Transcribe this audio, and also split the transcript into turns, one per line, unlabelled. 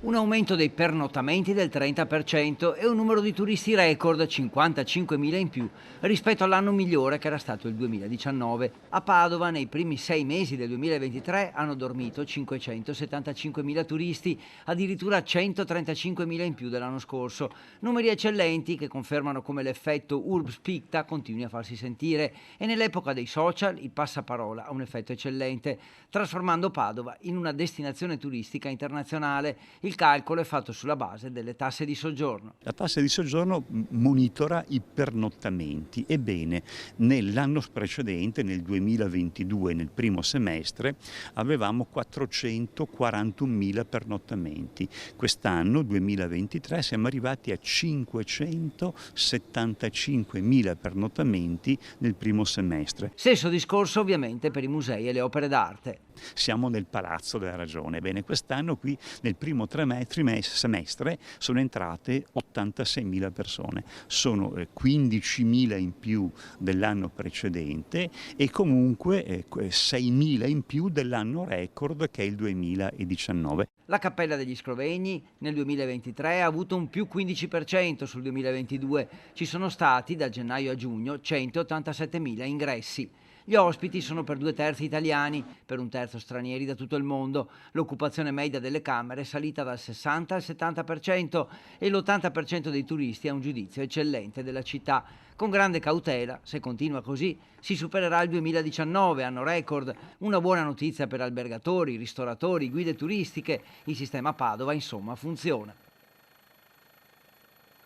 Un aumento dei pernottamenti del 30% e un numero di turisti record, 55.000 in più, rispetto all'anno migliore che era stato il 2019. A Padova, nei primi 6 mesi del 2023, hanno dormito 575.000 turisti, addirittura 135.000 in più dell'anno scorso. Numeri eccellenti che confermano come l'effetto Urbs Picta continui a farsi sentire e nell'epoca dei social il passaparola ha un effetto eccellente, trasformando Padova in una destinazione turistica internazionale. Il calcolo è fatto sulla base delle tasse di soggiorno.
La tassa di soggiorno monitora i pernottamenti. Ebbene, nell'anno precedente, nel 2022, nel primo semestre, avevamo 441.000 pernottamenti. Quest'anno, 2023, siamo arrivati a 575.000 pernottamenti nel primo semestre.
Stesso discorso ovviamente per i musei e le opere d'arte.
Siamo nel Palazzo della Ragione. Bene, quest'anno qui nel primo semestre sono entrate 86.000 persone, sono 15.000 in più dell'anno precedente e comunque 6.000 in più dell'anno record che è il 2019.
La Cappella degli Scrovegni nel 2023 ha avuto un più 15% sul 2022. Ci sono stati da gennaio a giugno 187.000 ingressi. Gli ospiti sono per 2/3 italiani, per 1/3 stranieri da tutto il mondo. L'occupazione media delle camere è salita dal 60 al 70% e l'80% dei turisti ha un giudizio eccellente della città. Con grande cautela, se continua così, si supererà il 2019, anno record. Una buona notizia per albergatori, ristoratori, guide turistiche. Il sistema Padova, insomma, funziona.